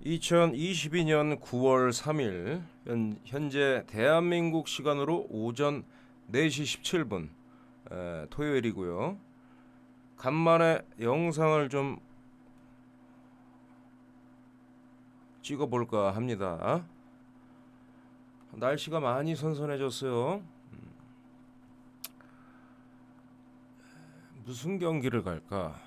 2022년 9월 3일 현재 대한민국 시간으로 오전 4시 17분 토요일이고요. 간만에 영상을 좀 찍어볼까 합니다. 날씨가 많이 선선해졌어요. 무슨 경기를 갈까?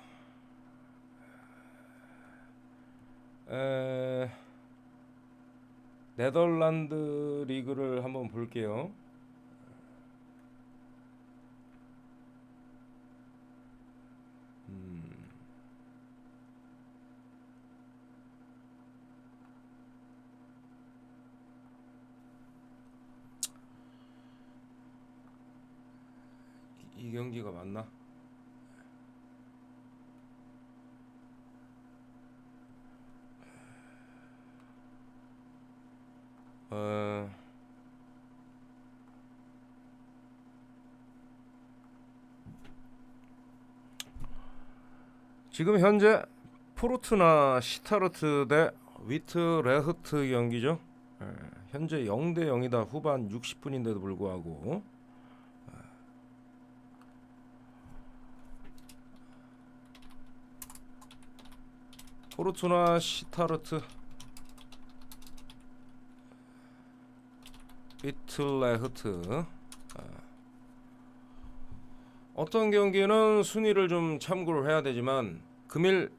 네덜란드 리그를 한번 볼게요. 이 경기가 맞나? 지금 현재 포르투나 시타르트 대 위트레흐트 경기죠. 현재 0대 0이다. 후반 60분인데도 불구하고 포르투나 시타르트 위트레흐트 어떤 경기는 순위를 좀 참고를 해야 되지만 금일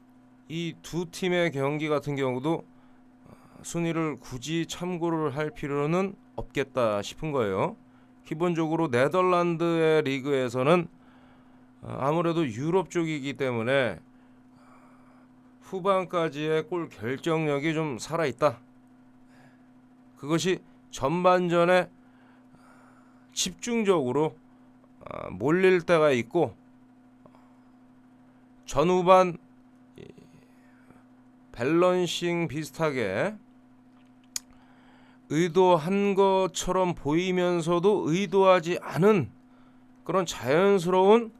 이 두 팀의 경기 같은 경우도 순위를 굳이 참고를 할 필요는 없겠다 싶은 거예요. 기본적으로 네덜란드의 리그에서는 아무래도 유럽 쪽이기 때문에 후반까지의 골 결정력이 좀 살아있다. 그것이 전반전에 집중적으로 몰릴 때가 있고 전후반 밸런싱 비슷하게 의도한 것처럼 보이면서도 의도하지 않은 그런 자연스러운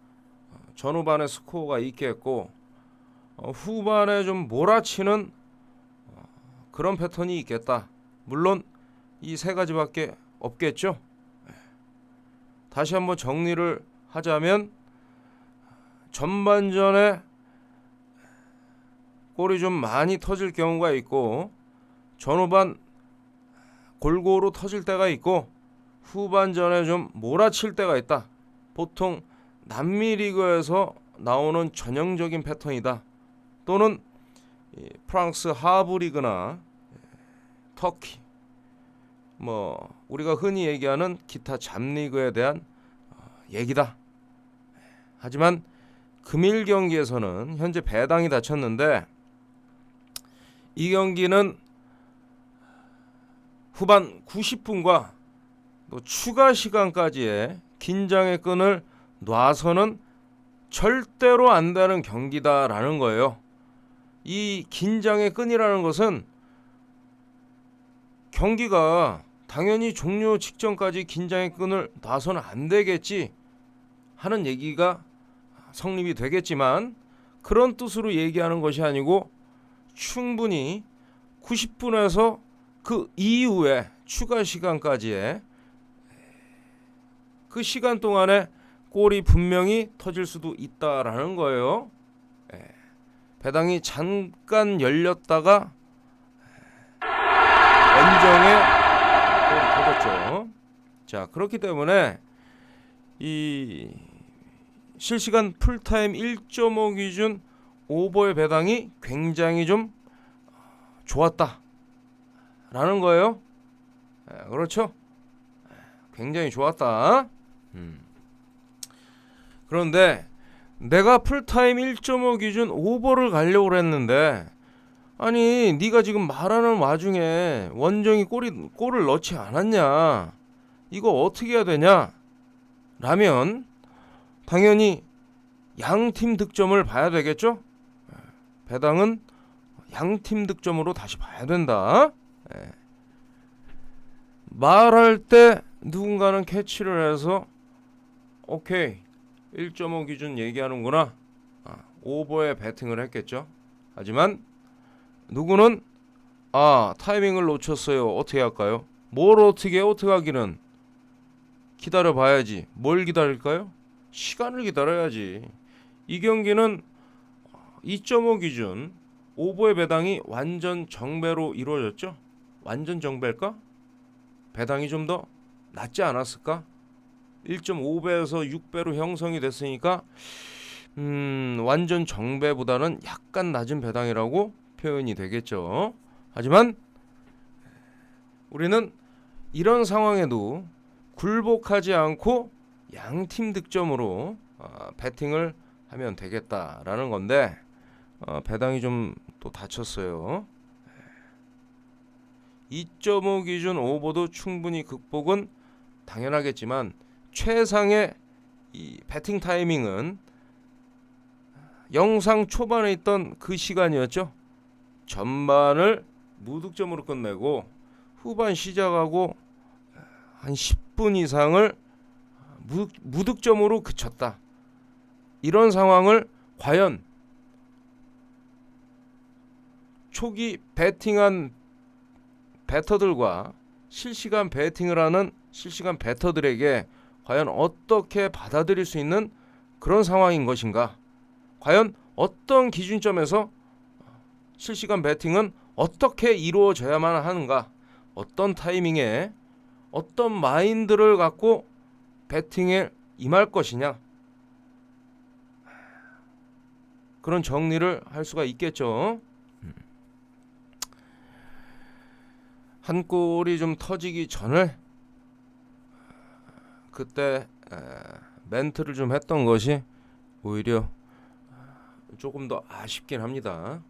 전후반의 스코어가 있겠고 후반에 좀 몰아치는 그런 패턴이 있겠다. 물론 이 세 가지밖에 없겠죠. 다시 한번 정리를 하자면 전반전에 골이 좀 많이 터질 경우가 있고 전후반 골고루 터질 때가 있고 후반전에 좀 몰아칠 때가 있다. 보통 남미 리그에서 나오는 전형적인 패턴이다. 또는 프랑스 하부 리그나 터키 우리가 흔히 얘기하는 기타 잡리그에 대한 얘기다. 하지만 금일 경기에서는 현재 배당이 다쳤는데 이 경기는 후반 90분과 또 추가 시간까지의 긴장의 끈을 놔서는 절대로 안 되는 경기다라는 거예요. 이 긴장의 끈이라는 것은 경기가 당연히 종료 직전까지 긴장의 끈을 놔서는 안 되겠지 하는 얘기가 성립이 되겠지만 그런 뜻으로 얘기하는 것이 아니고 충분히 90분에서 그 이후에 추가 시간까지의 그 시간 동안에 골이 분명히 터질 수도 있다라는 거예요. 배당이 잠깐 열렸다가 연정에 골이 터졌죠. 자, 그렇기 때문에 이 실시간 풀타임 1.5 기준 오버의 배당이 굉장히 좀 좋았다 라는 거예요. 그렇죠? 굉장히 좋았다. 그런데 내가 풀타임 1.5 기준 오버를 가려고 했는데 아니 네가 지금 말하는 와중에 원정이 골을 넣지 않았냐, 이거 어떻게 해야 되냐 라면 당연히 양팀 득점을 봐야 되겠죠. 배당은 양팀 득점으로 다시 봐야 된다. 말할 때 누군가는 캐치를 해서 오케이 1.5 기준 얘기하는구나, 오버에 배팅을 했겠죠. 하지만 누구는 아, 타이밍을 놓쳤어요. 어떻게 할까요? 뭘 어떻게 하기는 기다려 봐야지. 뭘 기다릴까요? 시간을 기다려야지. 이 경기는 2.5 기준 오버의 배당이 완전 정배로 이루어졌죠? 완전 정배일까? 배당이 좀 더 낮지 않았을까? 1.5배에서 6배로 형성이 됐으니까 완전 정배보다는 약간 낮은 배당이라고 표현이 되겠죠. 하지만 우리는 이런 상황에도 굴복하지 않고 양팀 득점으로 배팅을 하면 되겠다라는 건데 배당이 좀 또 다쳤어요. 2.5 기준 오버도 충분히 극복은 당연하겠지만 최상의 이 배팅 타이밍은 영상 초반에 있던 그 시간이었죠. 전반을 무득점으로 끝내고 후반 시작하고 한 10분 이상을 무득점으로 그쳤다. 이런 상황을 과연 초기 배팅한 배터들과 실시간 배팅을 하는 실시간 배터들에게 과연 어떻게 받아들일 수 있는 그런 상황인 것인가? 과연 어떤 기준점에서 실시간 배팅은 어떻게 이루어져야만 하는가? 어떤 타이밍에 어떤 마인드를 갖고 배팅에 임할 것이냐? 그런 정리를 할 수가 있겠죠. 한 골이 좀 터지기 전에 그때 멘트를 좀 했던 것이 오히려 조금 더 아쉽긴 합니다.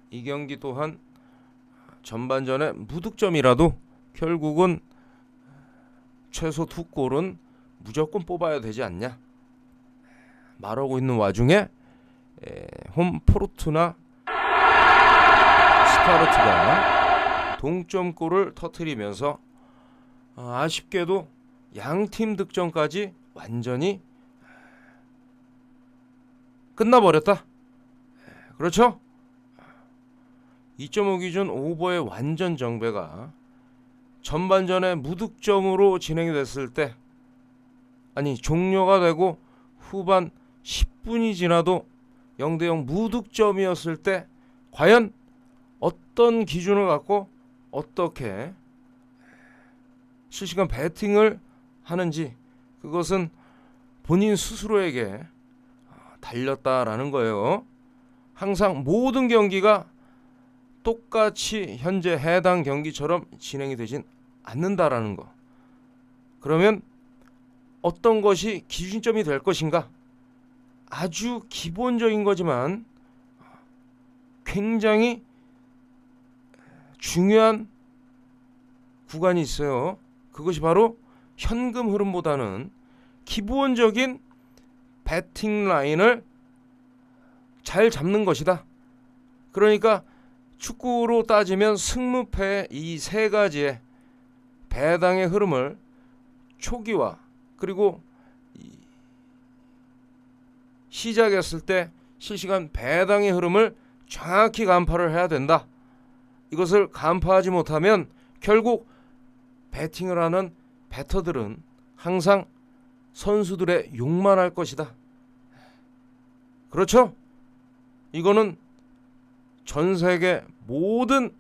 이 경기 또한 전반전에 무득점이라도 결국은 최소 2골은 무조건 뽑아야 되지 않냐 말하고 있는 와중에 홈 포르투나 스타르트가 동점골을 터뜨리면서 아쉽게도 양팀 득점까지 완전히 끝나버렸다. 그렇죠? 2.5 기준 오버의 완전 정배가 전반전에 무득점으로 진행이 됐을 때, 아니 종료가 되고 후반 10분이 지나도 0대0 무득점이었을 때 과연 어떤 기준을 갖고 어떻게 실시간 배팅을 하는지 그것은 본인 스스로에게 달렸다라는 거예요. 항상 모든 경기가 똑같이 현재 해당 경기처럼 진행이 되진 않는다라는 거. 그러면 어떤 것이 기준점이 될 것인가? 아주 기본적인 거지만 굉장히 중요한 구간이 있어요. 그것이 바로 현금 흐름보다는 기본적인 배팅 라인을 잘 잡는 것이다. 그러니까 축구로 따지면 승무패의 이 세 가지의 배당의 흐름을 초기와 그리고 시작했을 때 실시간 배당의 흐름을 정확히 간파를 해야 된다. 이것을 간파하지 못하면 결국 배팅을 하는 배터들은 항상 선수들의 욕만 할 것이다. 그렇죠? 이거는 전 세계 모든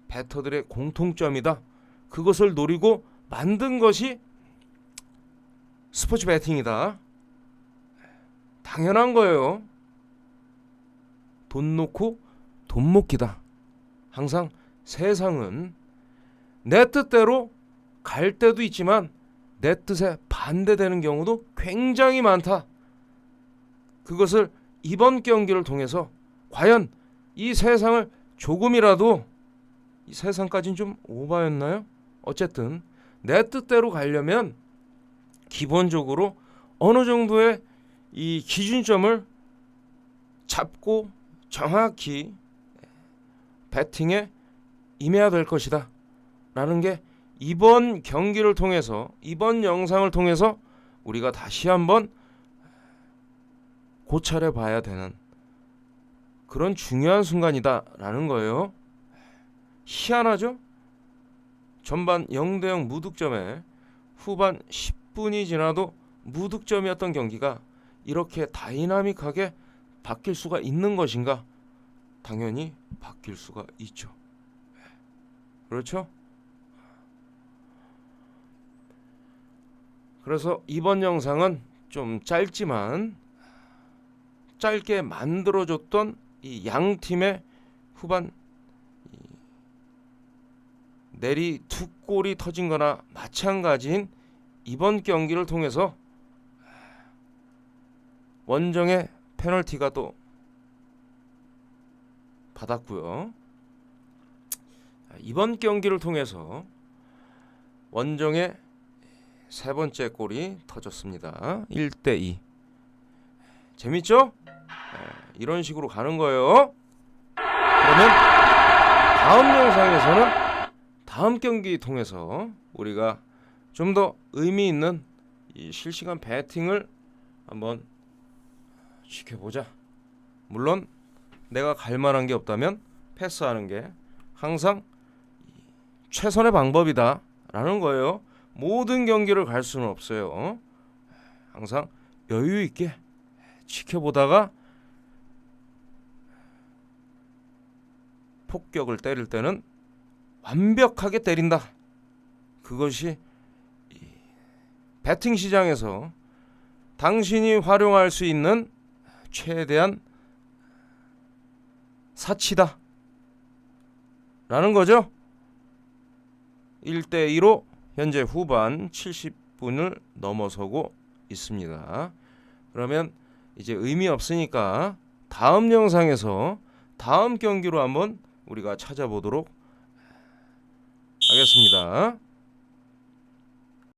배터들의 공통점이다. 그것을 노리고 만든 것이 스포츠 배팅이다. 당연한 거예요. 돈 놓고 돈 먹기다. 항상 세상은 내 뜻대로 갈 때도 있지만 내 뜻에 반대되는 경우도 굉장히 많다. 그것을 이번 경기를 통해서 과연 이 세상을 조금이라도, 이 세상까지는 좀 오바였나요? 어쨌든 내 뜻대로 가려면 기본적으로 어느 정도의 이 기준점을 잡고 정확히 배팅에 임해야 될 것이다 라는 게 이번 경기를 통해서, 이번 영상을 통해서 우리가 다시 한번 고찰해 봐야 되는 그런 중요한 순간이다 라는 거예요. 희한하죠? 전반 0대0 무득점에 후반 10분이 지나도 무득점이었던 경기가 이렇게 다이나믹하게 바뀔 수가 있는 것인가? 당연히 바뀔 수가 있죠. 그렇죠? 그래서 이번 영상은 좀 짧지만 짧게 만들어줬던 이 양 팀의 후반 내리 두 골이 터진 거나 마찬가지인 이번 경기를 통해서 원정의 페널티가 또 받았고요. 이번 경기를 통해서 원정의 세 번째 골이 터졌습니다. 1대2. 재밌죠? 이런 식으로 가는 거예요. 그러면 다음 영상에서는 다음 경기 통해서 우리가 좀 더 의미 있는 이 실시간 배팅을 한번 지켜보자. 물론 내가 갈 만한 게 없다면 패스하는 게 항상 최선의 방법이다 라는 거예요. 모든 경기를 갈 수는 없어요. 항상 여유 있게 지켜보다가 폭격을 때릴 때는 완벽하게 때린다. 그것이 배팅 시장에서 당신이 활용할 수 있는 최대한 사치다 라는 거죠. 1대2로 현재 후반 70분을 넘어서고 있습니다. 그러면 이제 의미 없으니까 다음 영상에서 다음 경기로 한번 우리가 찾아보도록 하겠습니다.